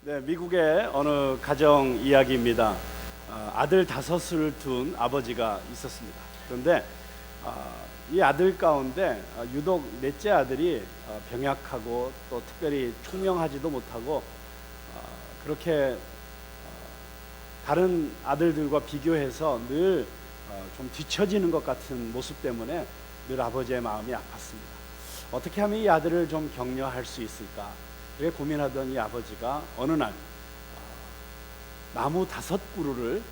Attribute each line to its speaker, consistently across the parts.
Speaker 1: 네, 미국의 어느 가정 이야기입니다. 아들 5을 둔 아버지가 있었습니다. 그런데 이 아들 가운데 유독 넷째 아들이 병약하고 또 특별히 총명하지도 못하고 그렇게 다른 아들들과 비교해서 늘 좀 뒤처지는 것 같은 모습 때문에 늘 아버지의 마음이 아팠습니다. 어떻게 하면 이 아들을 좀 격려할 수 있을까? 그렇게 고민하던 이 아버지가 어느 날 나무 5그루를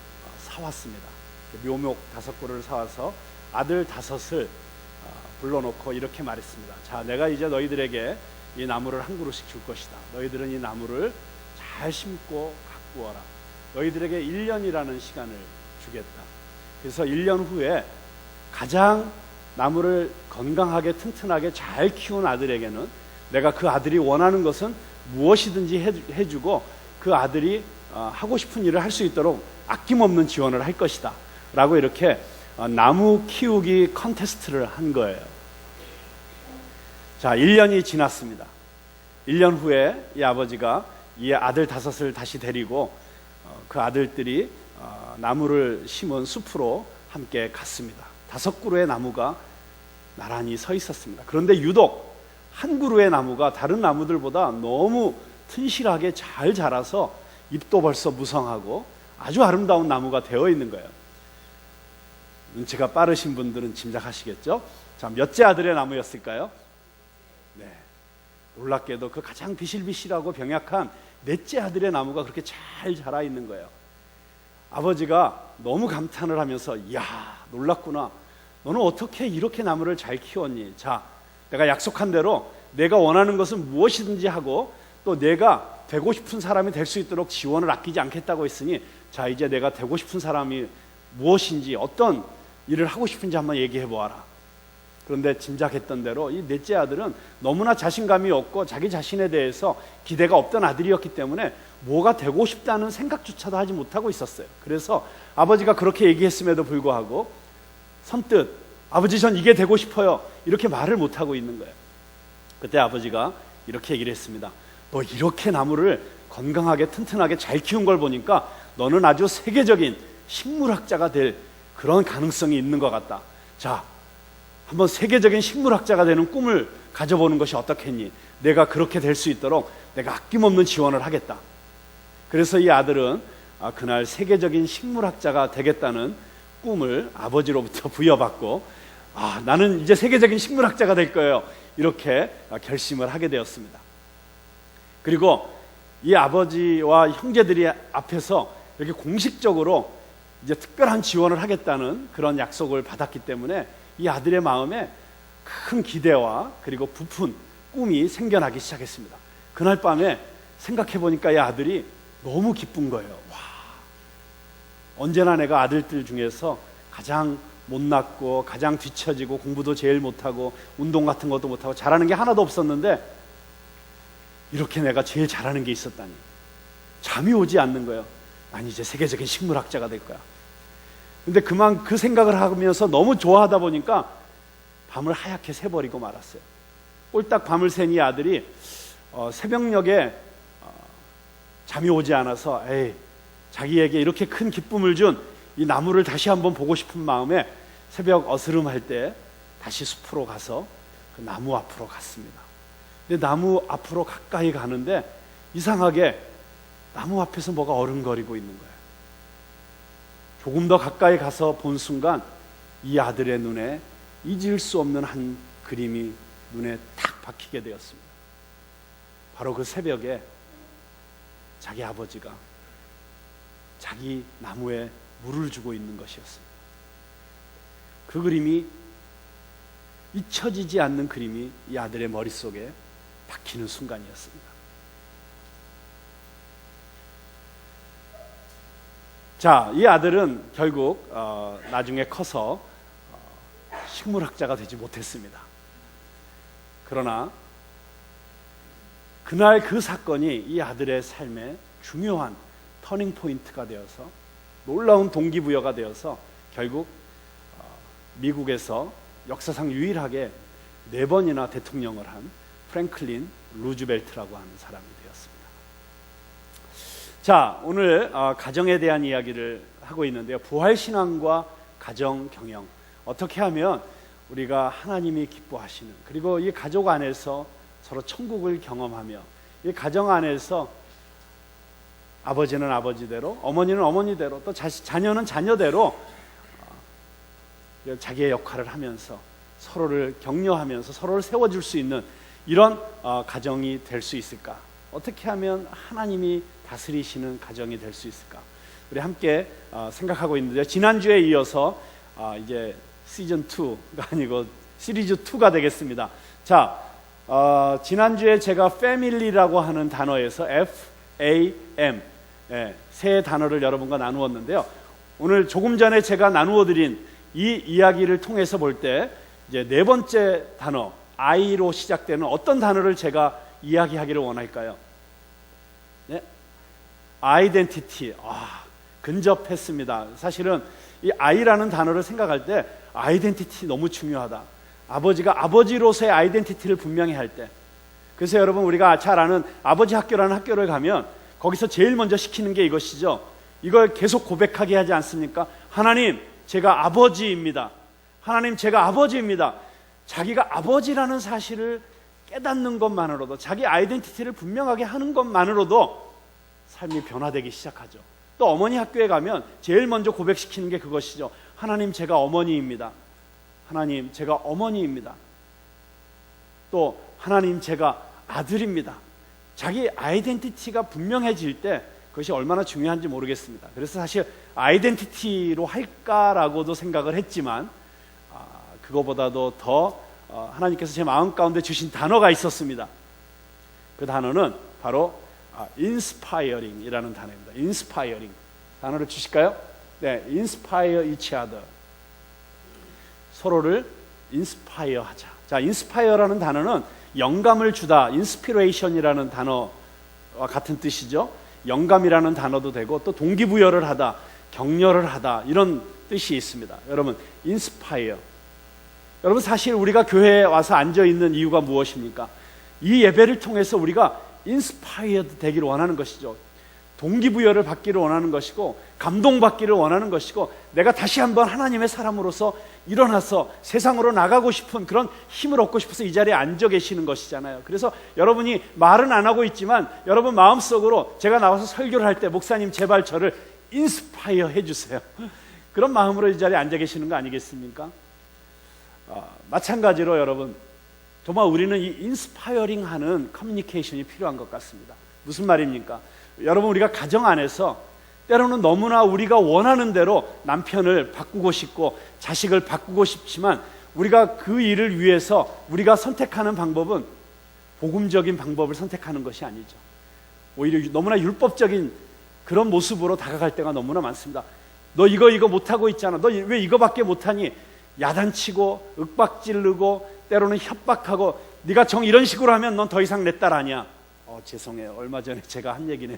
Speaker 1: 사왔습니다. 묘목 5그루를 사와서 아들 5을 불러놓고 이렇게 말했습니다. 자, 내가 이제 너희들에게 이 나무를 한 그루씩 줄 것이다. 너희들은 이 나무를 잘 심고 가꾸어라. 너희들에게 1년이라는 시간을 주겠다. 그래서 1년 후에 가장 나무를 건강하게 튼튼하게 잘 키운 아들에게는 내가 그 아들이 원하는 것은 무엇이든지 해주고 그 아들이 하고 싶은 일을 할 수 있도록 아낌없는 지원을 할 것이다 라고 이렇게 나무 키우기 컨테스트를 한 거예요. 자, 1년이 지났습니다. 1년 후에 이 아버지가 이 아들 5을 다시 데리고 그 아들들이 나무를 심은 숲으로 함께 갔습니다. 5그루의 나무가 나란히 서 있었습니다. 그런데 유독 한 그루의 나무가 다른 나무들보다 너무 튼실하게 잘 자라서 잎도 벌써 무성하고 아주 아름다운 나무가 되어 있는 거예요. 눈치가 빠르신 분들은 짐작하시겠죠? 자, 몇째 아들의 나무였을까요? 네, 놀랍게도 그 가장 비실비실하고 병약한 넷째 아들의 나무가 그렇게 잘 자라 있는 거예요. 아버지가 너무 감탄을 하면서 이야, 놀랍구나. 너는 어떻게 이렇게 나무를 잘 키웠니? 자, 내가 약속한 대로 내가 원하는 것은 무엇이든지 하고 또 내가 되고 싶은 사람이 될 수 있도록 지원을 아끼지 않겠다고 했으니 자, 이제 내가 되고 싶은 사람이 무엇인지 어떤 일을 하고 싶은지 한번 얘기해 보아라. 그런데 짐작했던 대로 이 넷째 아들은 너무나 자신감이 없고 자기 자신에 대해서 기대가 없던 아들이었기 때문에 뭐가 되고 싶다는 생각조차도 하지 못하고 있었어요. 그래서 아버지가 그렇게 얘기했음에도 불구하고 선뜻 아버지, 전 이게 되고 싶어요, 이렇게 말을 못하고 있는 거예요. 그때 아버지가 이렇게 얘기를 했습니다. 너 이렇게 나무를 건강하게 튼튼하게 잘 키운 걸 보니까 너는 아주 세계적인 식물학자가 될 그런 가능성이 있는 것 같다. 자, 한번 세계적인 식물학자가 되는 꿈을 가져보는 것이 어떻겠니? 내가 그렇게 될 수 있도록 내가 아낌없는 지원을 하겠다. 그래서 이 아들은 그날 세계적인 식물학자가 되겠다는 꿈을 아버지로부터 부여받고 나는 이제 세계적인 식물학자가 될 거예요, 이렇게 결심을 하게 되었습니다. 그리고 이 아버지와 형제들이 앞에서 이렇게 공식적으로 이제 특별한 지원을 하겠다는 그런 약속을 받았기 때문에 이 아들의 마음에 큰 기대와 그리고 부푼 꿈이 생겨나기 시작했습니다. 그날 밤에 생각해 보니까 이 아들이 너무 기쁜 거예요. 와, 언제나 내가 아들들 중에서 가장 못났고 가장 뒤처지고 공부도 제일 못하고 운동 같은 것도 못하고 잘하는 게 하나도 없었는데 이렇게 내가 제일 잘하는 게 있었다니 잠이 오지 않는 거예요. 난 이제 세계적인 식물학자가 될 거야. 근데 그 생각을 하면서 너무 좋아하다 보니까 밤을 하얗게 새버리고 말았어요. 꼴딱 밤을 샌 이 아들이 새벽녘에 잠이 오지 않아서 자기에게 이렇게 큰 기쁨을 준 이 나무를 다시 한번 보고 싶은 마음에 새벽 어스름할 때 다시 숲으로 가서 그 나무 앞으로 갔습니다. 근데 나무 앞으로 가까이 가는데 이상하게 나무 앞에서 뭐가 어른거리고 있는 거예요. 조금 더 가까이 가서 본 순간 이 아들의 눈에 잊을 수 없는 한 그림이 눈에 탁 박히게 되었습니다. 바로 그 새벽에 자기 아버지가 자기 나무에 물을 주고 있는 것이었습니다. 그 그림이 잊혀지지 않는 그림이 이 아들의 머릿속에 박히는 순간이었습니다. 자, 이 아들은 결국 나중에 커서 식물학자가 되지 못했습니다. 그러나 그날 그 사건이 이 아들의 삶에 중요한 터닝 포인트가 되어서 놀라운 동기부여가 되어서 결국 미국에서 역사상 유일하게 4번이나 대통령을 한 프랭클린 루즈벨트라고 하는 사람이 되었습니다. 자, 오늘 가정에 대한 이야기를 하고 있는데요. 부활신앙과 가정 경영, 어떻게 하면 우리가 하나님이 기뻐하시는, 그리고 이 가족 안에서 서로 천국을 경험하며 이 가정 안에서 아버지는 아버지대로, 어머니는 어머니대로, 또 자녀는 자녀대로 자기의 역할을 하면서 서로를 격려하면서 서로를 세워줄 수 있는 이런 가정이 될 수 있을까? 어떻게 하면 하나님이 다스리시는 가정이 될 수 있을까? 우리 함께 생각하고 있는데요. 지난주에 이어서 이제 시즌 2가 아니고 시리즈 2가 되겠습니다. 자, 지난주에 제가 패밀리라고 하는 단어에서 FAM, 세 단어를 여러분과 나누었는데요. 오늘 조금 전에 제가 나누어드린 이 이야기를 통해서 볼 때 이제 네 번째 단어 I로 시작되는 어떤 단어를 제가 이야기하기를 원할까요? 네? 아이덴티티. 근접했습니다. 사실은 이 I라는 단어를 생각할 때 아이덴티티 너무 중요하다. 아버지가 아버지로서의 아이덴티티를 분명히 할 때, 그래서 여러분 우리가 잘 아는 아버지 학교라는 학교를 가면 거기서 제일 먼저 시키는 게 이것이죠. 이걸 계속 고백하게 하지 않습니까? 하나님, 제가 아버지입니다. 하나님, 제가 아버지입니다. 자기가 아버지라는 사실을 깨닫는 것만으로도, 자기 아이덴티티를 분명하게 하는 것만으로도 삶이 변화되기 시작하죠. 또 어머니 학교에 가면 제일 먼저 고백시키는 게 그것이죠. 하나님, 제가 어머니입니다. 하나님, 제가 어머니입니다. 또 하나님, 제가 아들입니다. 자기 아이덴티티가 분명해질 때 그것이 얼마나 중요한지 모르겠습니다. 그래서 사실 아이덴티티로 할까라고도 생각을 했지만 그거보다도 더 하나님께서 제 마음 가운데 주신 단어가 있었습니다. 그 단어는 바로 inspiring이라는 단어입니다. inspiring. 단어를 주실까요? 네, inspire each other. 서로를 inspire 하자. 자, inspire라는 단어는 영감을 주다, inspiration이라는 단어와 같은 뜻이죠. 영감이라는 단어도 되고 또 동기부여를 하다, 격려를 하다, 이런 뜻이 있습니다. 여러분, inspire. 여러분, 사실 우리가 교회에 와서 앉아있는 이유가 무엇입니까? 이 예배를 통해서 우리가 inspired 되기를 원하는 것이죠. 동기부여를 받기를 원하는 것이고 감동받기를 원하는 것이고 내가 다시 한번 하나님의 사람으로서 일어나서 세상으로 나가고 싶은 그런 힘을 얻고 싶어서 이 자리에 앉아 계시는 것이잖아요. 그래서 여러분이 말은 안 하고 있지만 여러분 마음속으로 제가 나와서 설교를 할 때 목사님 제발 저를 인스파이어 해주세요. 그런 마음으로 이 자리에 앉아 계시는 거 아니겠습니까? 마찬가지로 여러분 정말 우리는 이 인스파이어링하는 커뮤니케이션이 필요한 것 같습니다. 무슨 말입니까? 여러분, 우리가 가정 안에서 때로는 너무나 우리가 원하는 대로 남편을 바꾸고 싶고 자식을 바꾸고 싶지만 우리가 그 일을 위해서 우리가 선택하는 방법은 복음적인 방법을 선택하는 것이 아니죠. 오히려 너무나 율법적인 그런 모습으로 다가갈 때가 너무나 많습니다. 너 이거 못하고 있잖아. 너 왜 이거밖에 못하니? 야단치고 윽박지르고 때로는 협박하고 네가 정 이런 식으로 하면 넌 더 이상 내 딸 아니야. 죄송해요. 얼마 전에 제가 한 얘기네요.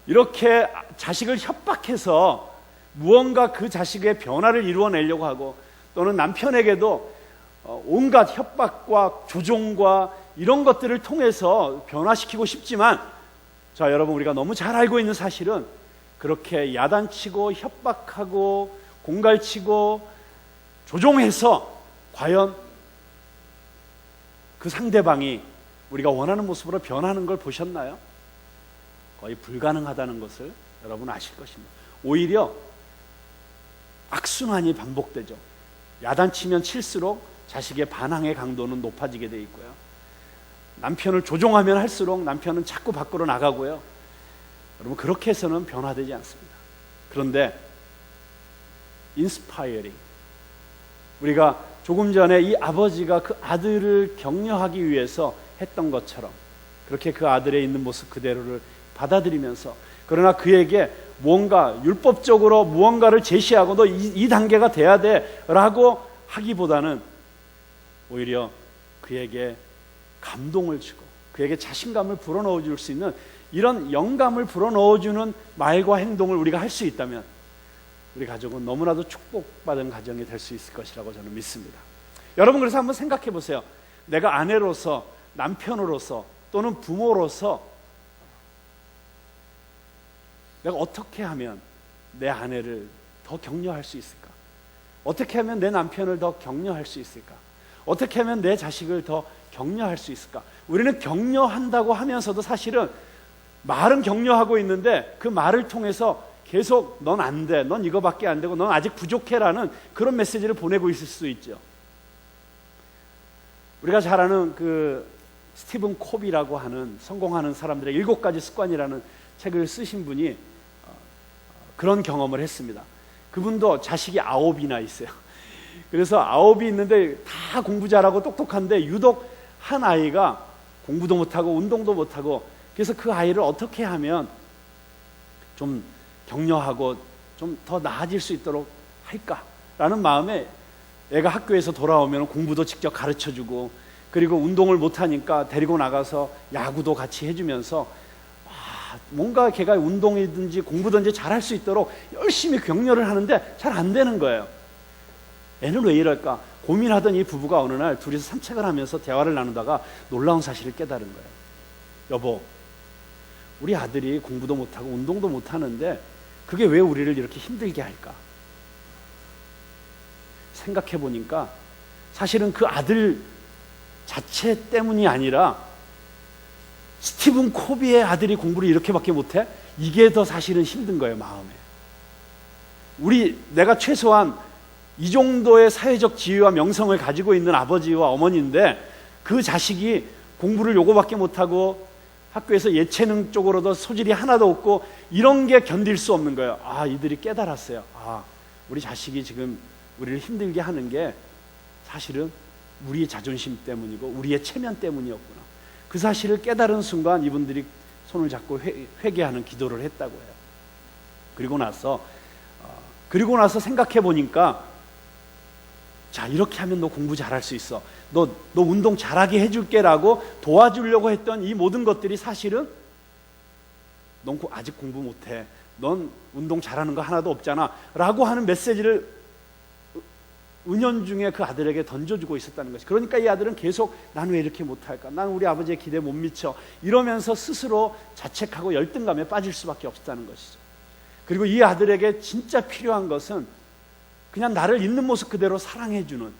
Speaker 1: 이렇게 자식을 협박해서 무언가 그 자식의 변화를 이루어내려고 하고 또는 남편에게도 온갖 협박과 조종과 이런 것들을 통해서 변화시키고 싶지만 자, 여러분, 우리가 너무 잘 알고 있는 사실은 그렇게 야단치고 협박하고 공갈치고 조종해서 과연 그 상대방이 우리가 원하는 모습으로 변하는 걸 보셨나요? 거의 불가능하다는 것을 여러분 아실 것입니다. 오히려 악순환이 반복되죠. 야단치면 칠수록 자식의 반항의 강도는 높아지게 돼 있고요. 남편을 조종하면 할수록 남편은 자꾸 밖으로 나가고요. 여러분, 그렇게 해서는 변화되지 않습니다. 그런데 인스파이어링, 우리가 조금 전에 이 아버지가 그 아들을 격려하기 위해서 했던 것처럼 그렇게 그 아들의 있는 모습 그대로를 받아들이면서 그러나 그에게 뭔가 율법적으로 무언가를 제시하고 너 이 단계가 돼야 돼 라고 하기보다는 오히려 그에게 감동을 주고 그에게 자신감을 불어넣어 줄 수 있는 이런 영감을 불어넣어주는 말과 행동을 우리가 할 수 있다면 우리 가족은 너무나도 축복받은 가정이 될 수 있을 것이라고 저는 믿습니다. 여러분, 그래서 한번 생각해 보세요. 내가 아내로서, 남편으로서 또는 부모로서 내가 어떻게 하면 내 아내를 더 격려할 수 있을까? 어떻게 하면 내 남편을 더 격려할 수 있을까? 어떻게 하면 내 자식을 더 격려할 수 있을까? 우리는 격려한다고 하면서도 사실은 말은 격려하고 있는데 그 말을 통해서 계속 넌 안 돼, 넌 이거밖에 안 되고 넌 아직 부족해라는 그런 메시지를 보내고 있을 수 있죠. 우리가 잘 아는 그 스티븐 코비라고 하는 성공하는 사람들의 7가지 습관이라는 책을 쓰신 분이 그런 경험을 했습니다. 그분도 자식이 9이나 있어요. 그래서 9이 있는데 다 공부 잘하고 똑똑한데 유독 한 아이가 공부도 못하고 운동도 못하고, 그래서 그 아이를 어떻게 하면 좀 격려하고 좀 더 나아질 수 있도록 할까라는 마음에 애가 학교에서 돌아오면 공부도 직접 가르쳐주고, 그리고 운동을 못하니까 데리고 나가서 야구도 같이 해주면서 뭔가 걔가 운동이든지 공부든지 잘할 수 있도록 열심히 격려를 하는데 잘 안 되는 거예요. 애는 왜 이럴까 고민하던 이 부부가 어느 날 둘이서 산책을 하면서 대화를 나누다가 놀라운 사실을 깨달은 거예요. 여보, 우리 아들이 공부도 못하고 운동도 못하는데 그게 왜 우리를 이렇게 힘들게 할까? 생각해 보니까 사실은 그 아들 자체 때문이 아니라 스티븐 코비의 아들이 공부를 이렇게밖에 못해? 이게 더 사실은 힘든 거예요, 마음에. 내가 최소한 이 정도의 사회적 지위와 명성을 가지고 있는 아버지와 어머니인데 그 자식이 공부를 요거밖에 못하고 학교에서 예체능 쪽으로도 소질이 하나도 없고 이런 게 견딜 수 없는 거예요. 이들이 깨달았어요. 우리 자식이 지금 우리를 힘들게 하는 게 사실은 우리의 자존심 때문이고 우리의 체면 때문이었구나. 그 사실을 깨달은 순간 이분들이 손을 잡고 회개하는 기도를 했다고 해요. 그리고 나서 생각해 보니까, 자, 이렇게 하면 너 공부 잘할 수 있어, 너 운동 잘하게 해줄게 라고 도와주려고 했던 이 모든 것들이 사실은 넌 아직 공부 못해, 넌 운동 잘하는 거 하나도 없잖아 라고 하는 메시지를 은연중에 그 아들에게 던져주고 있었다는 것이. 그러니까 이 아들은 계속 난 왜 이렇게 못할까, 난 우리 아버지의 기대에 못 미쳐, 이러면서 스스로 자책하고 열등감에 빠질 수밖에 없었다는 것이죠. 그리고 이 아들에게 진짜 필요한 것은 그냥 나를 있는 모습 그대로 사랑해주는,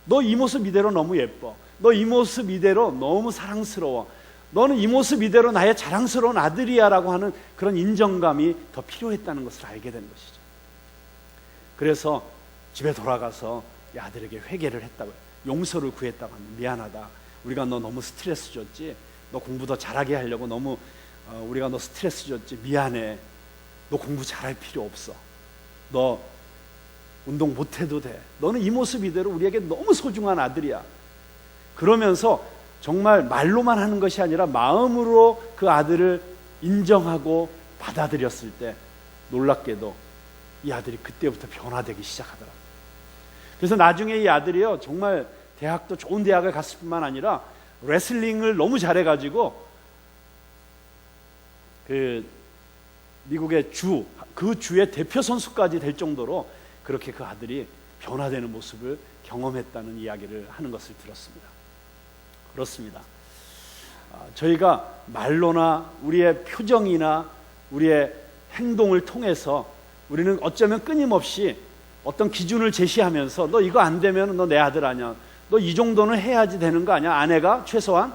Speaker 1: 너 이 모습 이대로 너무 예뻐, 너 이 모습 이대로 너무 사랑스러워, 너는 이 모습 이대로 나의 자랑스러운 아들이야 라고 하는 그런 인정감이 더 필요했다는 것을 알게 된 것이죠. 그래서 집에 돌아가서 이 아들에게 회개를 했다고요. 용서를 구했다고 합니다. 미안하다, 우리가 너 너무 스트레스 줬지, 너 공부 더 잘하게 하려고 너무 우리가 너 스트레스 줬지, 미안해, 너 공부 잘할 필요 없어, 너 운동 못해도 돼, 너는 이 모습 이대로 우리에게 너무 소중한 아들이야. 그러면서 정말 말로만 하는 것이 아니라 마음으로 그 아들을 인정하고 받아들였을 때 놀랍게도 이 아들이 그때부터 변화되기 시작하더라고요. 그래서 나중에 이 아들이요, 정말 대학도 좋은 대학을 갔을 뿐만 아니라 레슬링을 너무 잘해가지고 그 미국의 그 주의 대표 선수까지 될 정도로 그렇게 그 아들이 변화되는 모습을 경험했다는 이야기를 하는 것을 들었습니다. 그렇습니다. 저희가 말로나 우리의 표정이나 우리의 행동을 통해서 우리는 어쩌면 끊임없이 어떤 기준을 제시하면서 너 이거 안 되면 너 내 아들 아니야, 너 이 정도는 해야지 되는 거 아니야, 아내가 최소한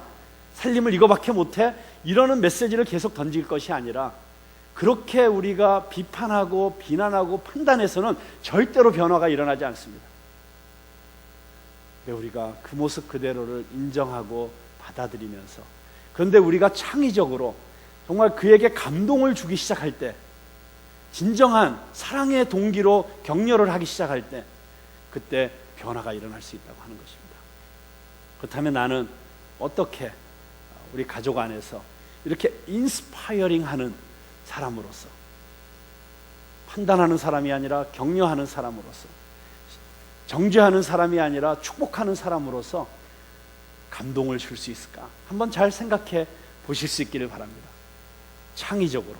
Speaker 1: 살림을 이거밖에 못해, 이러는 메시지를 계속 던질 것이 아니라, 그렇게 우리가 비판하고 비난하고 판단해서는 절대로 변화가 일어나지 않습니다. 우리가 그 모습 그대로를 인정하고 받아들이면서, 그런데 우리가 창의적으로 정말 그에게 감동을 주기 시작할 때, 진정한 사랑의 동기로 격려를 하기 시작할 때, 그때 변화가 일어날 수 있다고 하는 것입니다. 그렇다면 나는 어떻게 우리 가족 안에서 이렇게 인스파이어링하는 사람으로서, 판단하는 사람이 아니라 격려하는 사람으로서, 정죄하는 사람이 아니라 축복하는 사람으로서 감동을 줄 수 있을까? 한번 잘 생각해 보실 수 있기를 바랍니다. 창의적으로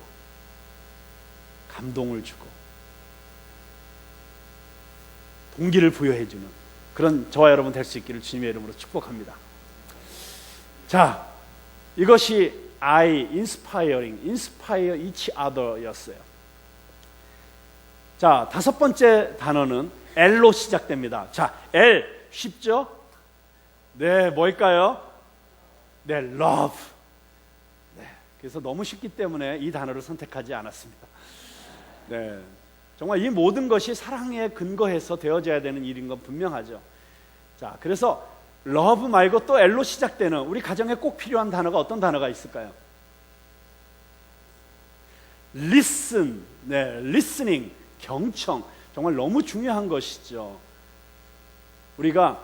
Speaker 1: 감동을 주고 동기를 부여해주는 그런 저와 여러분 될 수 있기를 주님의 이름으로 축복합니다. 자, 이것이 I, inspiring, inspire each other였어요. 자, 다섯 번째 단어는 L로 시작됩니다. 자, L 쉽죠? 네, 뭘까요? 네, love. 네, 그래서 너무 쉽기 때문에 이 단어를 선택하지 않았습니다. 네, 정말 이 모든 것이 사랑에 근거해서 되어져야 되는 일인 건 분명하죠. 자, 그래서 love 말고 또 L로 시작되는 우리 가정에 꼭 필요한 단어가 어떤 단어가 있을까요? listen, 네, listening, 경청. 정말 너무 중요한 것이죠. 우리가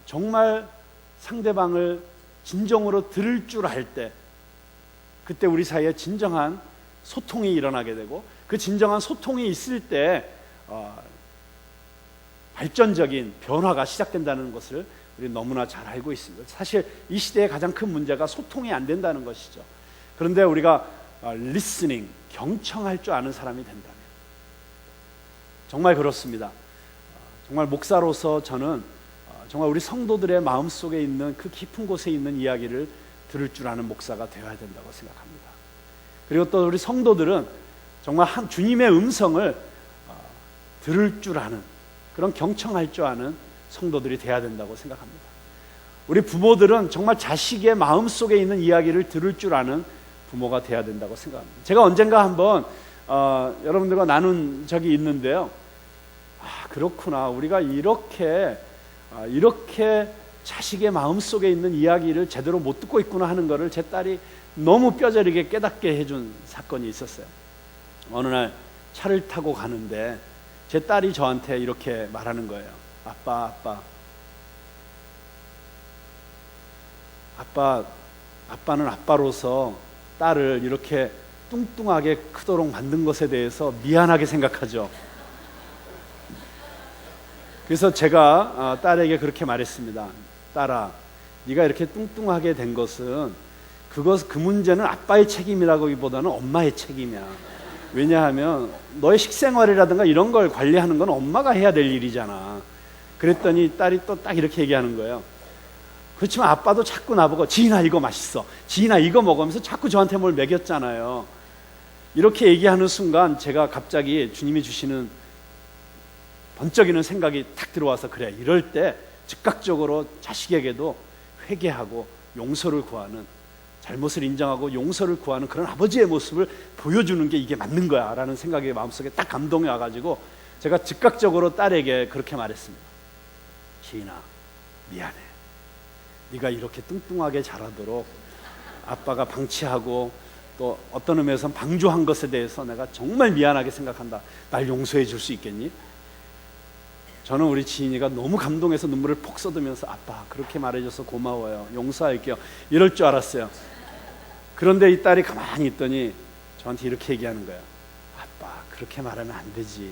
Speaker 1: 정말 상대방을 진정으로 들을 줄 알 때, 그때 우리 사이에 진정한 소통이 일어나게 되고, 그 진정한 소통이 있을 때 발전적인 변화가 시작된다는 것을 우리 너무나 잘 알고 있습니다. 사실 이 시대의 가장 큰 문제가 소통이 안 된다는 것이죠. 그런데 우리가 listening, 경청할 줄 아는 사람이 된다면, 정말 그렇습니다. 정말 목사로서 저는 정말 우리 성도들의 마음속에 있는 그 깊은 곳에 있는 이야기를 들을 줄 아는 목사가 되어야 된다고 생각합니다. 그리고 또 우리 성도들은 정말 주님의 음성을 들을 줄 아는, 그런 경청할 줄 아는 성도들이 되어야 된다고 생각합니다. 우리 부모들은 정말 자식의 마음속에 있는 이야기를 들을 줄 아는 부모가 되어야 된다고 생각합니다. 제가 언젠가 한번 여러분들과 나눈 적이 있는데요. 그렇구나, 우리가 이렇게 자식의 마음속에 있는 이야기를 제대로 못 듣고 있구나 하는 것을 제 딸이 너무 뼈저리게 깨닫게 해준 사건이 있었어요. 어느 날 차를 타고 가는데 제 딸이 저한테 이렇게 말하는 거예요. 아빠는 아빠로서 딸을 이렇게 뚱뚱하게 크도록 만든 것에 대해서 미안하게 생각하죠. 그래서 제가 딸에게 그렇게 말했습니다. 딸아, 네가 이렇게 뚱뚱하게 된 것은 그 문제는 아빠의 책임이라기보다는 엄마의 책임이야. 왜냐하면 너의 식생활이라든가 이런 걸 관리하는 건 엄마가 해야 될 일이잖아. 그랬더니 딸이 또 딱 이렇게 얘기하는 거예요. 그렇지만 아빠도 자꾸 나보고 지인아 이거 맛있어, 지인아 이거 먹으면서 자꾸 저한테 뭘 먹였잖아요. 이렇게 얘기하는 순간 제가 갑자기 주님이 주시는 번쩍이는 생각이 탁 들어와서, 그래, 이럴 때 즉각적으로 자식에게도 회개하고 용서를 구하는, 잘못을 인정하고 용서를 구하는 그런 아버지의 모습을 보여주는 게 이게 맞는 거야 라는 생각이 마음속에 딱 감동이 와가지고 제가 즉각적으로 딸에게 그렇게 말했습니다. 지인아, 미안해. 네가 이렇게 뚱뚱하게 자라도록 아빠가 방치하고 또 어떤 의미에서는 방조한 것에 대해서 내가 정말 미안하게 생각한다. 날 용서해 줄 수 있겠니? 저는 우리 지인이가 너무 감동해서 눈물을 폭 쏟으면서 아빠 그렇게 말해줘서 고마워요, 용서할게요, 이럴 줄 알았어요. 그런데 이 딸이 가만히 있더니 저한테 이렇게 얘기하는 거예요. 아빠 그렇게 말하면 안 되지.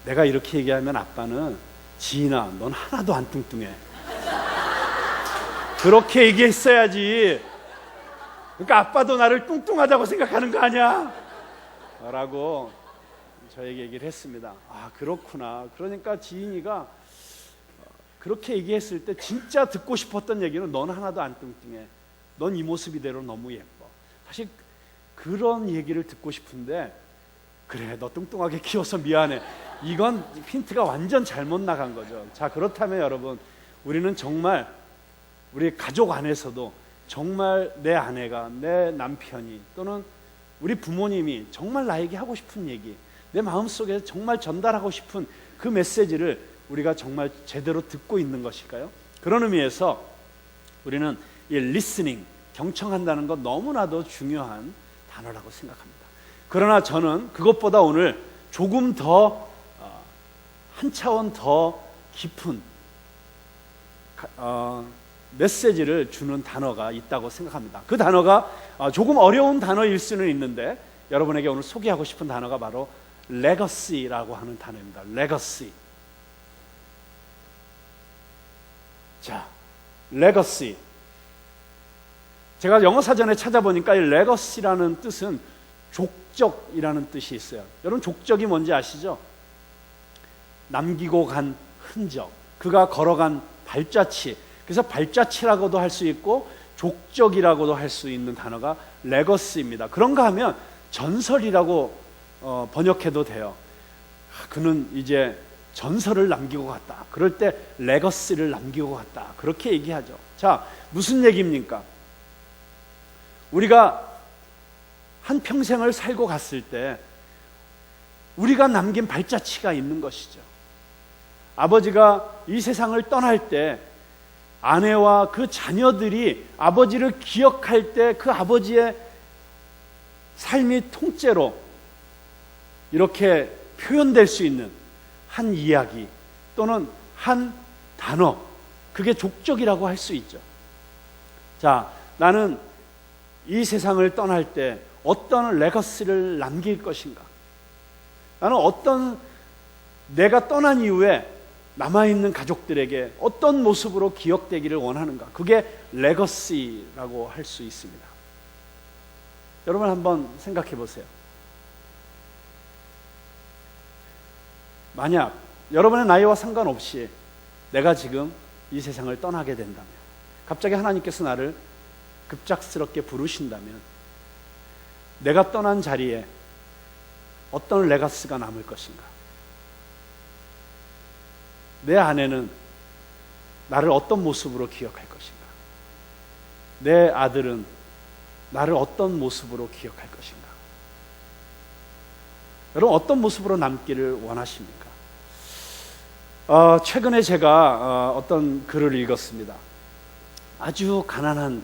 Speaker 1: 내가 이렇게 얘기하면 아빠는 지인아 넌 하나도 안 뚱뚱해, 그렇게 얘기했어야지. 그러니까 아빠도 나를 뚱뚱하다고 생각하는 거 아니야? 라고 저에게 얘기를 했습니다. 그렇구나. 그러니까 지인이가 그렇게 얘기했을 때 진짜 듣고 싶었던 얘기는 넌 하나도 안 뚱뚱해, 넌 이 모습 이대로 너무 예뻐. 사실 그런 얘기를 듣고 싶은데, 그래 너 뚱뚱하게 키워서 미안해, 이건 힌트가 완전 잘못 나간 거죠. 자, 그렇다면 여러분, 우리는 정말 우리 가족 안에서도 정말 내 아내가, 내 남편이, 또는 우리 부모님이 정말 나에게 하고 싶은 얘기, 내 마음속에 정말 전달하고 싶은 그 메시지를 우리가 정말 제대로 듣고 있는 것일까요? 그런 의미에서 우리는 이 listening, 경청한다는 것 너무나도 중요한 단어라고 생각합니다. 그러나 저는 그것보다 오늘 조금 더 한 차원 더 깊은 메시지를 주는 단어가 있다고 생각합니다. 그 단어가 조금 어려운 단어일 수는 있는데 여러분에게 오늘 소개하고 싶은 단어가 바로 legacy라고 하는 단어입니다. legacy. 자, legacy. 제가 영어 사전에 찾아보니까 이 legacy라는 뜻은 족적이라는 뜻이 있어요. 여러분 족적이 뭔지 아시죠? 남기고 간 흔적, 그가 걸어간 발자취. 그래서 발자취라고도 할 수 있고 족적이라고도 할 수 있는 단어가 레거시입니다. 그런가 하면 전설이라고 번역해도 돼요. 그는 이제 전설을 남기고 갔다. 그럴 때 레거시를 남기고 갔다. 그렇게 얘기하죠. 자, 무슨 얘기입니까? 우리가 한 평생을 살고 갔을 때 우리가 남긴 발자취가 있는 것이죠. 아버지가 이 세상을 떠날 때 아내와 그 자녀들이 아버지를 기억할 때 그 아버지의 삶이 통째로 이렇게 표현될 수 있는 한 이야기 또는 한 단어, 그게 족적이라고 할 수 있죠. 자, 나는 이 세상을 떠날 때 어떤 레거시를 남길 것인가? 나는 내가 떠난 이후에 남아있는 가족들에게 어떤 모습으로 기억되기를 원하는가? 그게 레거시라고 할 수 있습니다. 여러분 한번 생각해 보세요. 만약 여러분의 나이와 상관없이 내가 지금 이 세상을 떠나게 된다면, 갑자기 하나님께서 나를 급작스럽게 부르신다면 내가 떠난 자리에 어떤 레거시가 남을 것인가? 내 아내는 나를 어떤 모습으로 기억할 것인가? 내 아들은 나를 어떤 모습으로 기억할 것인가? 여러분 어떤 모습으로 남기를 원하십니까? 최근에 제가 어떤 글을 읽었습니다. 아주 가난한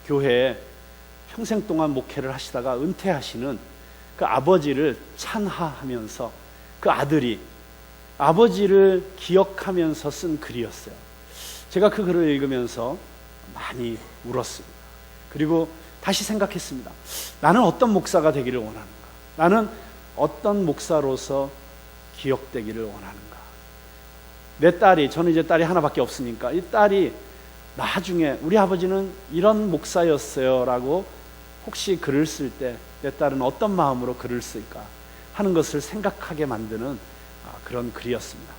Speaker 1: 교회에 평생 동안 목회를 하시다가 은퇴하시는 그 아버지를 찬하하면서 그 아들이 아버지를 기억하면서 쓴 글이었어요. 제가 그 글을 읽으면서 많이 울었습니다. 그리고 다시 생각했습니다. 나는 어떤 목사가 되기를 원하는가? 나는 어떤 목사로서 기억되기를 원하는가? 내 딸이, 저는 이제 딸이 하나밖에 없으니까 이 딸이 나중에 우리 아버지는 이런 목사였어요 라고 혹시 글을 쓸 때 내 딸은 어떤 마음으로 글을 쓸까 하는 것을 생각하게 만드는 그런 글이었습니다.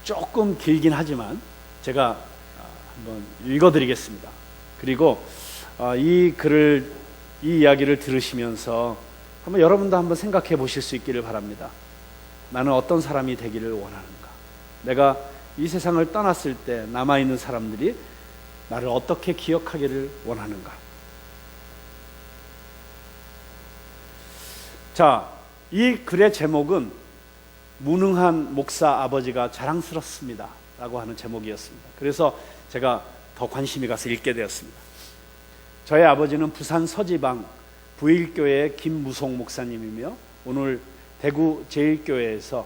Speaker 1: 조금 길긴 하지만 제가 한번 읽어드리겠습니다. 그리고 이 이야기를 들으시면서 한번 여러분도 한번 생각해 보실 수 있기를 바랍니다. 나는 어떤 사람이 되기를 원하는가? 내가 이 세상을 떠났을 때 남아있는 사람들이 나를 어떻게 기억하기를 원하는가? 자, 이 글의 제목은 무능한 목사 아버지가 자랑스럽습니다 라고 하는 제목이었습니다. 그래서 제가 더 관심이 가서 읽게 되었습니다. 저의 아버지는 부산 서지방 부일교회의 김무송 목사님이며 오늘 대구 제1교회에서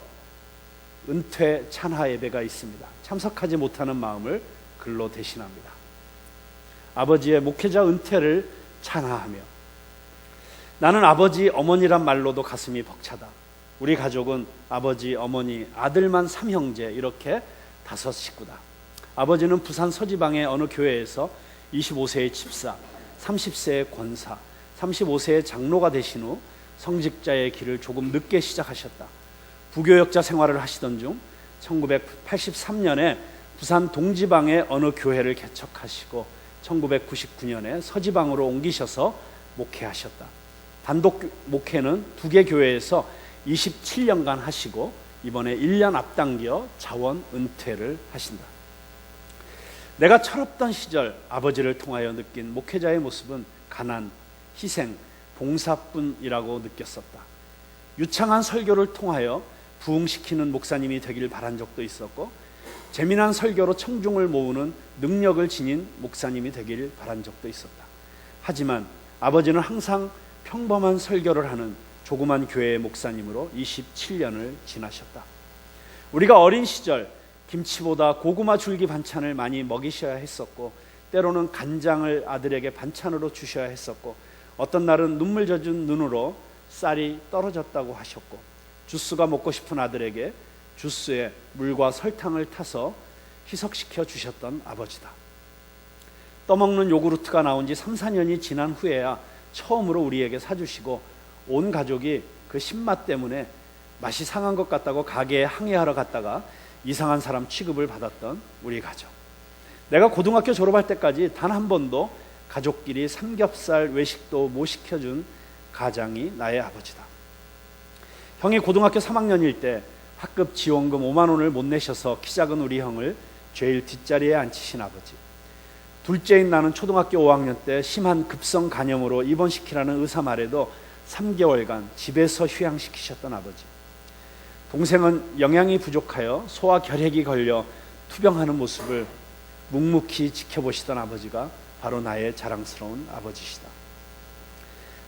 Speaker 1: 은퇴 찬하 예배가 있습니다. 참석하지 못하는 마음을 글로 대신합니다. 아버지의 목회자 은퇴를 찬하하며 나는 아버지 어머니란 말로도 가슴이 벅차다. 우리 가족은 아버지 어머니 아들만 3형제 이렇게 5식구다. 아버지는 부산 서지방의 어느 교회에서 25세의 집사, 30세의 권사, 35세의 장로가 되신 후 성직자의 길을 조금 늦게 시작하셨다. 부교역자 생활을 하시던 중 1983년에 부산 동지방의 어느 교회를 개척하시고 1999년에 서지방으로 옮기셔서 목회하셨다. 단독 목회는 2개 교회에서 27년간 하시고 이번에 1년 앞당겨 자원 은퇴를 하신다. 내가 철없던 시절 아버지를 통하여 느낀 목회자의 모습은 가난, 희생, 봉사뿐이라고 느꼈었다. 유창한 설교를 통하여 부흥시키는 목사님이 되길 바란 적도 있었고 재미난 설교로 청중을 모으는 능력을 지닌 목사님이 되길 바란 적도 있었다. 하지만 아버지는 항상 평범한 설교를 하는 조그만 교회의 목사님으로 27년을 지나셨다. 우리가 어린 시절 김치보다 고구마 줄기 반찬을 많이 먹이셔야 했었고 때로는 간장을 아들에게 반찬으로 주셔야 했었고 어떤 날은 눈물 젖은 눈으로 쌀이 떨어졌다고 하셨고 주스가 먹고 싶은 아들에게 주스에 물과 설탕을 타서 희석시켜 주셨던 아버지다. 떠먹는 요구르트가 나온 지 3, 4년이 지난 후에야 처음으로 우리에게 사주시고 온 가족이 그 신맛 때문에 맛이 상한 것 같다고 가게에 항해하러 갔다가 이상한 사람 취급을 받았던 우리 가족. 내가 고등학교 졸업할 때까지 단 한 번도 가족끼리 삼겹살 외식도 못 시켜준 가장이 나의 아버지다. 형이 고등학교 3학년일 때 학급 지원금 5만 원을 못 내셔서 키 작은 우리 형을 제일 뒷자리에 앉히신 아버지. 둘째인 나는 초등학교 5학년 때 심한 급성 간염으로 입원시키라는 의사 말에도 3개월간 집에서 휴양시키셨던 아버지. 동생은 영양이 부족하여 소화 결핵이 걸려 투병하는 모습을 묵묵히 지켜보시던 아버지가 바로 나의 자랑스러운 아버지시다.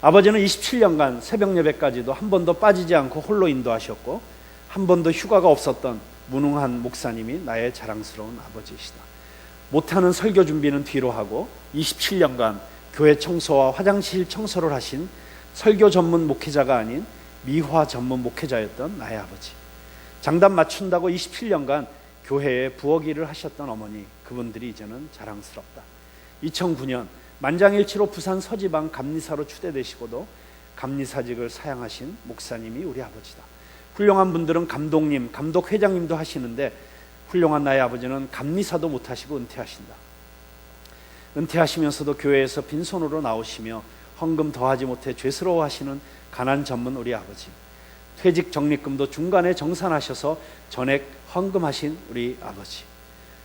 Speaker 1: 아버지는 27년간 새벽 예배까지도 한 번도 빠지지 않고 홀로 인도하셨고 한 번도 휴가가 없었던 무능한 목사님이 나의 자랑스러운 아버지시다. 못하는 설교 준비는 뒤로 하고 27년간 교회 청소와 화장실 청소를 하신 설교 전문 목회자가 아닌 미화 전문 목회자였던 나의 아버지. 장단 맞춘다고 27년간 교회에 부엌 일을 하셨던 어머니, 그분들이 이제는 자랑스럽다. 2009년 만장일치로 부산 서지방 감리사로 추대되시고도 감리사직을 사양하신 목사님이 우리 아버지다. 훌륭한 분들은 감독님, 감독회장님도 하시는데 훌륭한 나의 아버지는 감리사도 못하시고 은퇴하신다. 은퇴하시면서도 교회에서 빈손으로 나오시며 헌금 더하지 못해 죄스러워하시는 가난 전문 우리 아버지. 퇴직 적립금도 중간에 정산하셔서 전액 헌금하신 우리 아버지.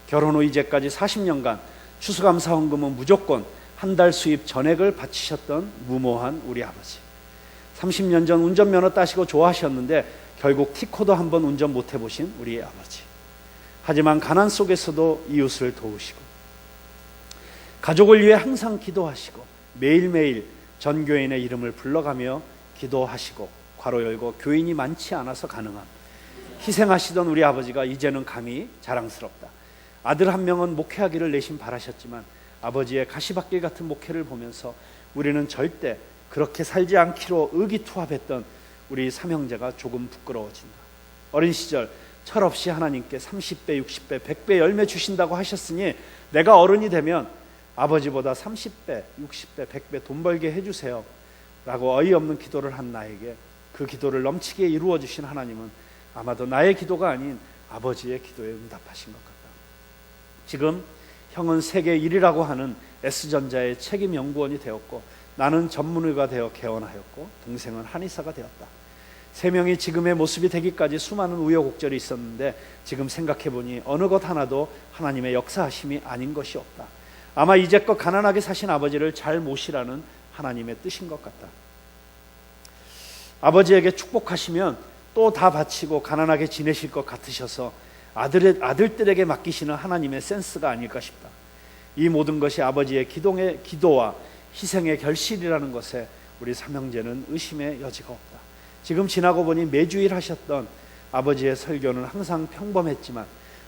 Speaker 1: 결혼 후 이제까지 40년간 추수감사 헌금은 무조건 한 달 수입 전액을 바치셨던 무모한 우리 아버지. 30년 전 운전면허 따시고 좋아하셨는데 결국 티코도 한번 운전 못 해보신 우리 아버지. 하지만 가난 속에서도 이웃을 도우시고 가족을 위해 항상 기도하시고 매일매일 전 교인의 이름을 불러가며 기도하시고 괄호 열고 교인이 많지 않아서 가능함 희생하시던 우리 아버지가 이제는 감히 자랑스럽다. 아들 한 명은 목회하기를 내심 바라셨지만 아버지의 가시밭길 같은 목회를 보면서 우리는 절대 그렇게 살지 않기로 의기투합했던 우리 삼형제가 조금 부끄러워진다. 어린 시절 철없이 하나님께 30배, 60배, 100배 열매 주신다고 하셨으니 내가 어른이 되면 아버지보다 30배, 60배, 100배 돈 벌게 해주세요 라고 어이없는 기도를 한 나에게 그 기도를 넘치게 이루어 주신 하나님은 아마도 나의 기도가 아닌 아버지의 기도에 응답하신 것 같다. 지금 형은 세계 1위라고 하는 S전자의 책임 연구원이 되었고 나는 전문의가 되어 개원하였고 동생은 한의사가 되었다. 세 명이 지금의 모습이 되기까지 수많은 우여곡절이 있었는데 지금 생각해보니 어느 것 하나도 하나님의 역사하심이 아닌 것이 없다. 아마 이제껏 가난하게 사신 아버지를 잘 모시라는 하나님의 뜻인 것 같다. 아버지에게 축복하시면 또 다 바치고 가난하게 지내실 것 같으셔서 아들들에게 맡기시는 하나님의 센스가 아닐까 싶다. 이 모든 것이 아버지의 기도와 희생의 결실이라는 것에 우리 삼형제는 의심의 여지가 없다. 지금 지나고 보니 매주일 하셨던 아버지의 설교는 항상 평범했지만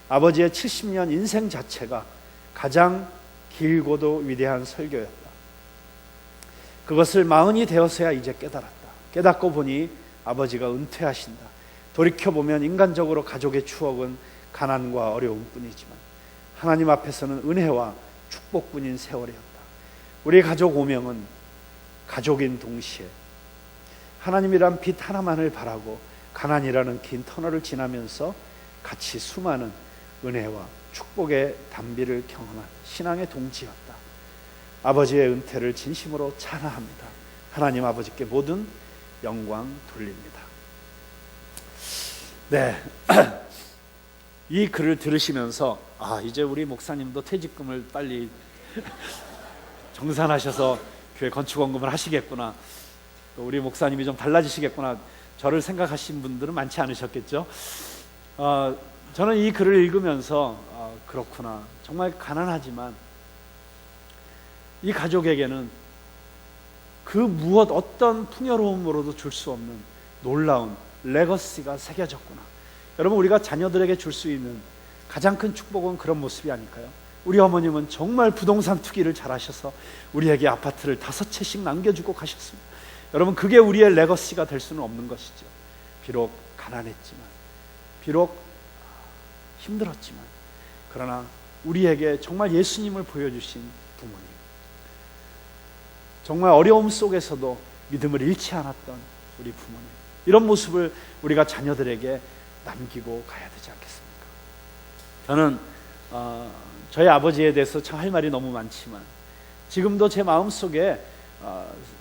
Speaker 1: 아버지의 70년 인생 자체가 가장 길고도 위대한 설교였다. 그것을 마흔이 되어서야 이제 깨달았다. 깨닫고 보니 아버지가 은퇴하신다. 돌이켜보면 인간적으로 가족의 추억은 가난과 어려움뿐이지만 하나님 앞에서는 은혜와 축복뿐인 세월이었다. 우리 가족 5명은 가족인 동시에 하나님이란 빛 하나만을 바라고 가난이라는 긴 터널을 지나면서 같이 수많은 은혜와 축복의 단비를 경험한 신앙의 동지였다. 아버지의 은퇴를 진심으로 찬양합니다. 하나님 아버지께 모든 영광 돌립니다. 네, 이 글을 들으시면서 이제 우리 목사님도 퇴직금을 빨리 정산하셔서 교회 건축원금을 하시겠구나, 또 우리 목사님이 좀 달라지시겠구나, 저를 생각하신 분들은 많지 않으셨겠죠. 저는 이 글을 읽으면서 그렇구나, 정말 가난하지만 이 가족에게는 그 무엇 어떤 풍요로움으로도 줄 수 없는 놀라운 레거시가 새겨졌구나. 여러분, 우리가 자녀들에게 줄 수 있는 가장 큰 축복은 그런 모습이 아닐까요? 우리 어머님은 정말 부동산 투기를 잘하셔서 우리에게 아파트를 5채씩 남겨주고 가셨습니다. 여러분, 그게 우리의 레거시가 될 수는 없는 것이죠. 비록 가난했지만, 비록 힘들었지만, 그러나 우리에게 정말 예수님을 보여주신 부모님, 정말 어려움 속에서도 믿음을 잃지 않았던 우리 부모님, 이런 모습을 우리가 자녀들에게 남기고 가야 되지 않겠습니까? 저는 저희 아버지에 대해서 참 할 말이 너무 많지만 지금도 제 마음속에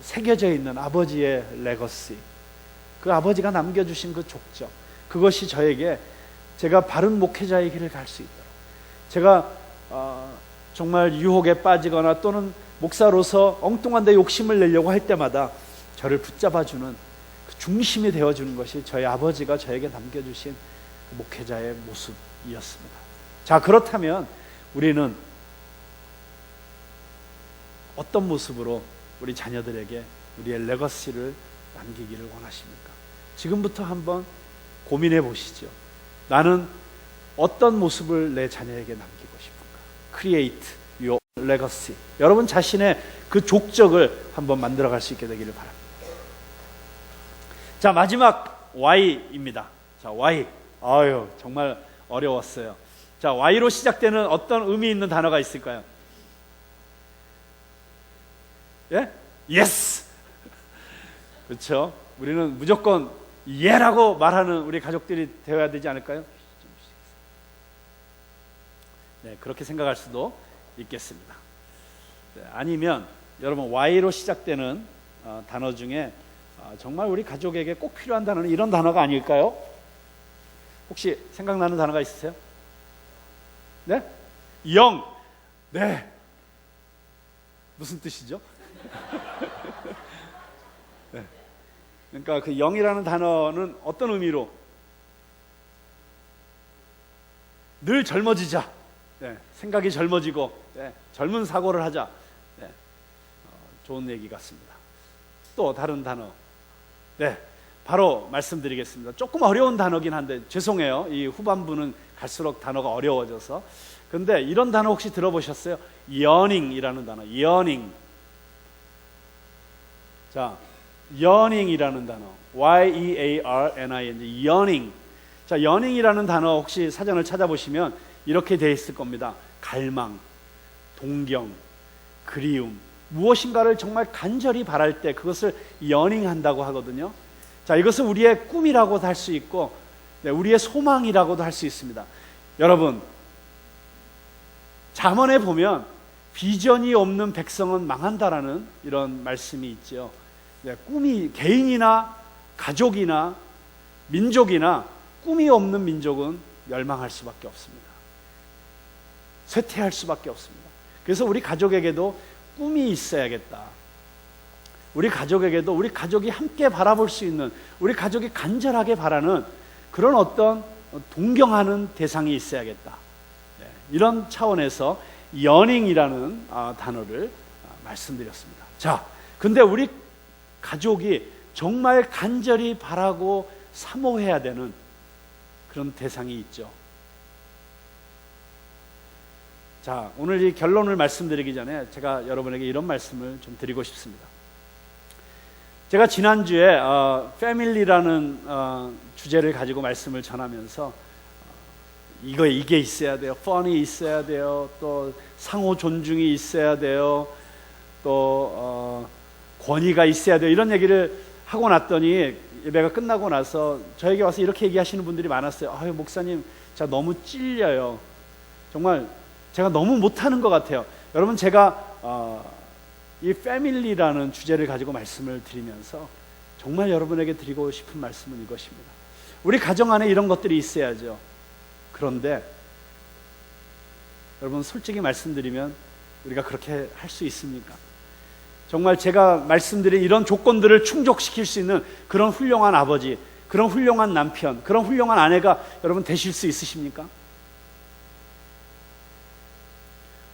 Speaker 1: 새겨져 있는 아버지의 레거시, 그 아버지가 남겨주신 그 족적, 그것이 저에게 제가 바른 목회자의 길을 갈 수 있도록, 제가 정말 유혹에 빠지거나 또는 목사로서 엉뚱한 데 욕심을 내려고 할 때마다 저를 붙잡아주는 그 중심이 되어주는 것이 저희 아버지가 저에게 남겨주신 목회자의 모습이었습니다. 자, 그렇다면 우리는 어떤 모습으로 우리 자녀들에게 우리의 레거시를 남기기를 원하십니까? 지금부터 한번 고민해 보시죠. 나는 어떤 모습을 내 자녀에게 남기고 싶은가? Create your legacy. 여러분 자신의 그 족적을 한번 만들어갈 수 있게 되기를 바랍니다. 자, 마지막 Y입니다. 자, Y. 아유, 정말 어려웠어요. 자, Y로 시작되는 어떤 의미 있는 단어가 있을까요? 예? Yes. 그렇죠? 우리는 무조건 예라고 말하는 우리 가족들이 되어야 되지 않을까요? 네, 그렇게 생각할 수도 있겠습니다. 네, 아니면 여러분 Y로 시작되는 단어 중에 정말 우리 가족에게 꼭 필요한 단어는 이런 단어가 아닐까요? 혹시 생각나는 단어가 있으세요? 네? 영. 네. 무슨 뜻이죠? 네. 그러니까 그 영이라는 단어는 어떤 의미로? 늘 젊어지자. 네. 생각이 젊어지고, 네. 젊은 사고를 하자. 네. 좋은 얘기 같습니다. 또 다른 단어. 네. 바로 말씀드리겠습니다. 조금 어려운 단어긴 한데 죄송해요. 이 후반부는 갈수록 단어가 어려워져서. 근데 이런 단어 혹시 들어보셨어요? yearning이라는 단어. yearning. 자, yearning이라는 단어. Y-E-A-R-N-I-N-G. yearning. 자, yearning이라는 단어 혹시 사전을 찾아보시면 이렇게 되어 있을 겁니다. 갈망, 동경, 그리움. 무엇인가를 정말 간절히 바랄 때 그것을 yearning한다고 하거든요. 자, 이것은 우리의 꿈이라고도 할 수 있고, 네, 우리의 소망이라고도 할 수 있습니다. 여러분, 잠언에 보면 비전이 없는 백성은 망한다라는 이런 말씀이 있죠. 네, 꿈이 개인이나 가족이나 민족이나 꿈이 없는 민족은 멸망할 수밖에 없습니다. 쇠퇴할 수밖에 없습니다. 그래서 우리 가족에게도 꿈이 있어야겠다. 우리 가족에게도 우리 가족이 함께 바라볼 수 있는, 우리 가족이 간절하게 바라는 그런 어떤 동경하는 대상이 있어야겠다. 네, 이런 차원에서 yearning이라는 단어를 말씀드렸습니다. 자, 근데 우리 가족이 정말 간절히 바라고 사모해야 되는 그런 대상이 있죠. 자, 오늘 이 결론을 말씀드리기 전에 제가 여러분에게 이런 말씀을 좀 드리고 싶습니다. 제가 지난주에 패밀리라는 주제를 가지고 말씀을 전하면서 이게 있어야 돼요. 펀이 있어야 돼요. 또 상호 존중이 있어야 돼요. 또 권위가 있어야 돼요. 이런 얘기를 하고 났더니 예배가 끝나고 나서 저에게 와서 이렇게 얘기하시는 분들이 많았어요. 아유, 목사님, 제가 너무 찔려요. 정말 제가 너무 못하는 것 같아요. 여러분, 제가 이 패밀리라는 주제를 가지고 말씀을 드리면서 정말 여러분에게 드리고 싶은 말씀은 이것입니다. 우리 가정 안에 이런 것들이 있어야죠. 그런데 여러분, 솔직히 말씀드리면 우리가 그렇게 할 수 있습니까? 정말 제가 말씀드린 이런 조건들을 충족시킬 수 있는 그런 훌륭한 아버지, 그런 훌륭한 남편, 그런 훌륭한 아내가 여러분 되실 수 있으십니까?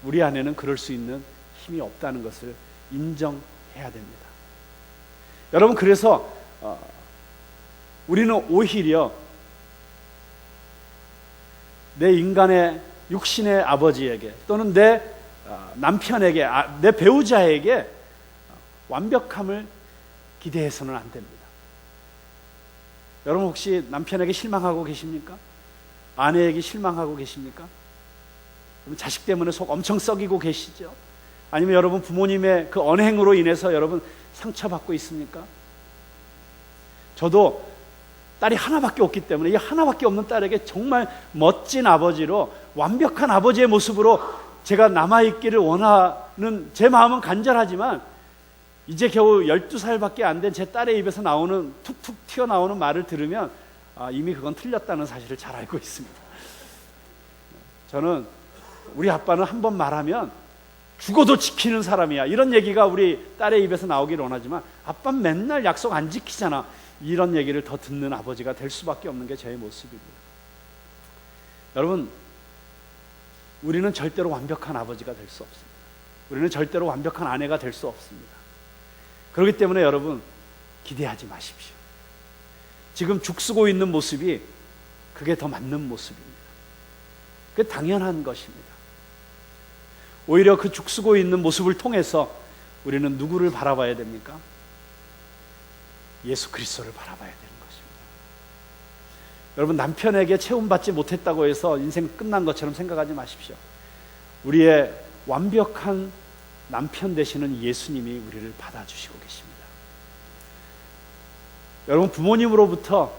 Speaker 1: 우리 안에는 그럴 수 있는 힘이 없다는 것을 인정해야 됩니다. 여러분, 그래서 우리는 오히려 내 인간의 육신의 아버지에게 또는 내 남편에게, 내 배우자에게 완벽함을 기대해서는 안 됩니다. 여러분, 혹시 남편에게 실망하고 계십니까? 아내에게 실망하고 계십니까? 자식 때문에 속 엄청 썩이고 계시죠? 아니면 여러분 부모님의 그 언행으로 인해서 여러분 상처받고 있습니까? 저도 딸이 하나밖에 없기 때문에 이 하나밖에 없는 딸에게 정말 멋진 아버지로, 완벽한 아버지의 모습으로 제가 남아있기를 원하는 제 마음은 간절하지만 이제 겨우 12살밖에 안 된 제 딸의 입에서 나오는 툭툭 튀어나오는 말을 들으면 이미 그건 틀렸다는 사실을 잘 알고 있습니다. 저는 우리 아빠는 한 번 말하면 죽어도 지키는 사람이야, 이런 얘기가 우리 딸의 입에서 나오기를 원하지만 아빠는 맨날 약속 안 지키잖아, 이런 얘기를 더 듣는 아버지가 될 수밖에 없는 게 제 모습입니다. 여러분, 우리는 절대로 완벽한 아버지가 될 수 없습니다. 우리는 절대로 완벽한 아내가 될 수 없습니다. 그렇기 때문에 여러분, 기대하지 마십시오. 지금 죽쓰고 있는 모습이 그게 더 맞는 모습입니다. 그게 당연한 것입니다. 오히려 그 죽쓰고 있는 모습을 통해서 우리는 누구를 바라봐야 됩니까? 예수 그리스도를 바라봐야 되는 것입니다. 여러분, 남편에게 채움받지 못했다고 해서 인생 끝난 것처럼 생각하지 마십시오. 우리의 완벽한 남편 되시는 예수님이 우리를 받아주시고 계십니다. 여러분, 부모님으로부터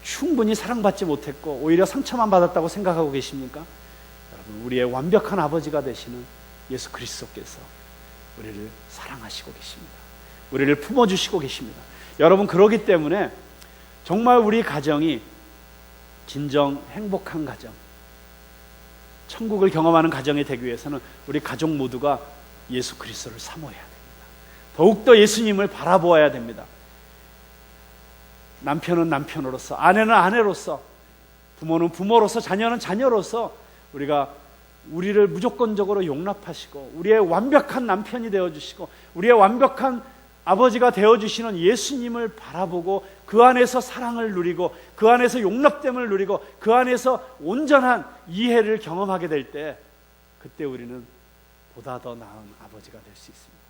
Speaker 1: 충분히 사랑받지 못했고 오히려 상처만 받았다고 생각하고 계십니까? 여러분, 우리의 완벽한 아버지가 되시는 예수 그리스도께서 우리를 사랑하시고 계십니다. 우리를 품어주시고 계십니다. 여러분, 그러기 때문에 정말 우리 가정이 진정 행복한 가정, 천국을 경험하는 가정이 되기 위해서는 우리 가족 모두가 예수 그리스도를 사모해야 됩니다. 더욱더 예수님을 바라보아야 됩니다. 남편은 남편으로서, 아내는 아내로서, 부모는 부모로서, 자녀는 자녀로서 우리가 우리를 무조건적으로 용납하시고 우리의 완벽한 남편이 되어주시고 우리의 완벽한 아버지가 되어주시는 예수님을 바라보고 그 안에서 사랑을 누리고 그 안에서 용납됨을 누리고 그 안에서 온전한 이해를 경험하게 될 때, 그때 우리는 보다 더 나은 아버지가 될 수 있습니다.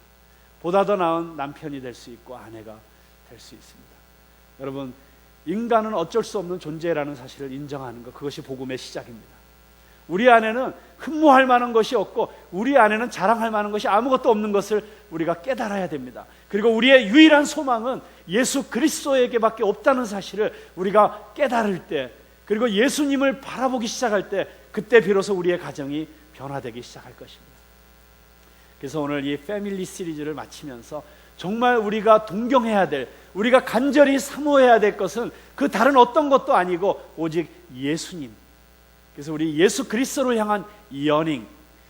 Speaker 1: 보다 더 나은 남편이 될 수 있고 아내가 될 수 있습니다. 여러분, 인간은 어쩔 수 없는 존재라는 사실을 인정하는 것, 그것이 복음의 시작입니다. 우리 안에는 흠모할 만한 것이 없고 우리 안에는 자랑할 만한 것이 아무것도 없는 것을 우리가 깨달아야 됩니다. 그리고 우리의 유일한 소망은 예수 그리스도에게밖에 없다는 사실을 우리가 깨달을 때, 그리고 예수님을 바라보기 시작할 때, 그때 비로소 우리의 가정이 변화되기 시작할 것입니다. 그래서 오늘 이 패밀리 시리즈를 마치면서 정말 우리가 동경해야 될, 우리가 간절히 사모해야 될 것은 그 다른 어떤 것도 아니고 오직 예수님. 그래서 우리 예수 그리스도를 향한 이 yearning,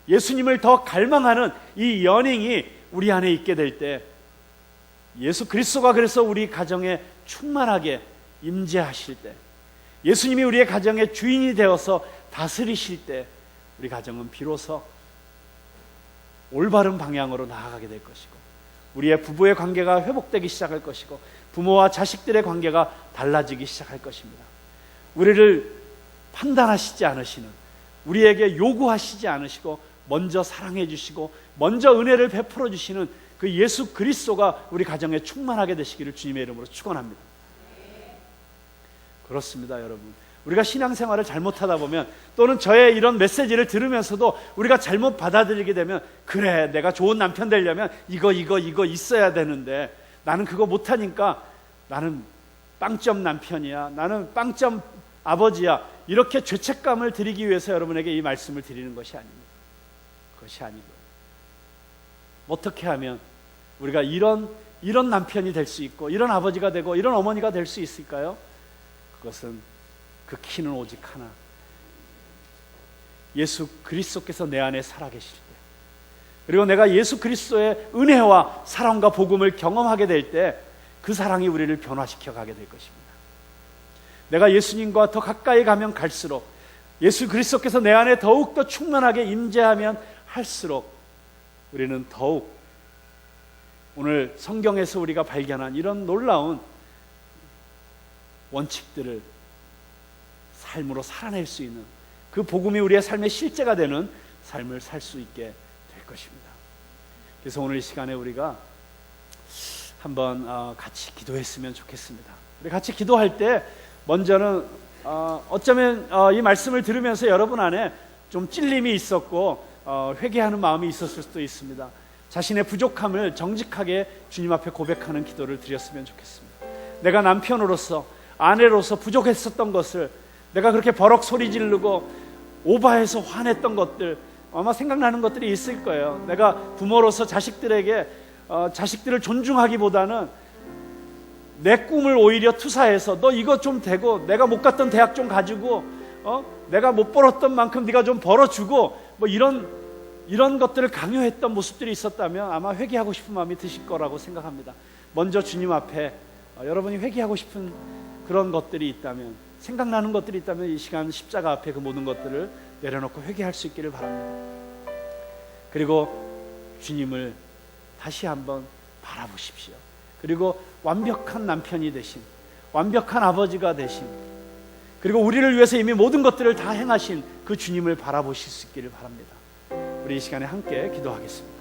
Speaker 1: 예수님을 더 갈망하는 이 yearning이 우리 안에 있게 될 때, 예수 그리스도가 그래서 우리 가정에 충만하게 임재하실 때, 예수님이 우리의 가정의 주인이 되어서 다스리실 때, 우리 가정은 비로소 올바른 방향으로 나아가게 될 것이고, 우리의 부부의 관계가 회복되기 시작할 것이고, 부모와 자식들의 관계가 달라지기 시작할 것입니다. 우리를 판단하시지 않으시는, 우리에게 요구하시지 않으시고 먼저 사랑해 주시고 먼저 은혜를 베풀어 주시는 그 예수 그리스도가 우리 가정에 충만하게 되시기를 주님의 이름으로 축원합니다. 그렇습니다, 여러분. 우리가 신앙생활을 잘못하다 보면, 또는 저의 이런 메시지를 들으면서도 우리가 잘못 받아들이게 되면, 그래, 내가 좋은 남편 되려면 이거 있어야 되는데 나는 그거 못하니까 나는 빵점 남편이야, 나는 빵점 아버지야, 이렇게 죄책감을 드리기 위해서 여러분에게 이 말씀을 드리는 것이 아닙니다. 그것이 아니고, 어떻게 하면 우리가 이런 남편이 될 수 있고 이런 아버지가 되고 이런 어머니가 될 수 있을까요? 그것은, 그 키는 오직 하나, 예수 그리스도께서 내 안에 살아계실 때, 그리고 내가 예수 그리스도의 은혜와 사랑과 복음을 경험하게 될 때 그 사랑이 우리를 변화시켜 가게 될 것입니다. 내가 예수님과 더 가까이 가면 갈수록, 예수 그리스도께서 내 안에 더욱더 충만하게 임재하면 할수록 우리는 더욱 오늘 성경에서 우리가 발견한 이런 놀라운 원칙들을 삶으로 살아낼 수 있는, 그 복음이 우리의 삶의 실제가 되는 삶을 살 수 있게 될 것입니다. 그래서 오늘 이 시간에 우리가 한번 같이 기도했으면 좋겠습니다. 우리 같이 기도할 때 먼저는 어쩌면 이 말씀을 들으면서 여러분 안에 좀 찔림이 있었고 회개하는 마음이 있었을 수도 있습니다. 자신의 부족함을 정직하게 주님 앞에 고백하는 기도를 드렸으면 좋겠습니다. 내가 남편으로서, 아내로서 부족했었던 것을, 내가 그렇게 버럭 소리 지르고 오바해서 화냈던 것들, 아마 생각나는 것들이 있을 거예요. 내가 부모로서 자식들에게 자식들을 존중하기보다는 내 꿈을 오히려 투사해서 너 이거 좀 되고 내가 못 갔던 대학 좀 가지고 내가 못 벌었던 만큼 네가 좀 벌어주고 뭐 이런 것들을 강요했던 모습들이 있었다면 아마 회개하고 싶은 마음이 드실 거라고 생각합니다. 먼저 주님 앞에 여러분이 회개하고 싶은 그런 것들이 있다면, 생각나는 것들이 있다면 이 시간 십자가 앞에 그 모든 것들을 내려놓고 회개할 수 있기를 바랍니다. 그리고 주님을 다시 한번 바라보십시오. 그리고 완벽한 남편이 되신, 완벽한 아버지가 되신, 그리고 우리를 위해서 이미 모든 것들을 다 행하신 그 주님을 바라보실 수 있기를 바랍니다. 우리 이 시간에 함께 기도하겠습니다.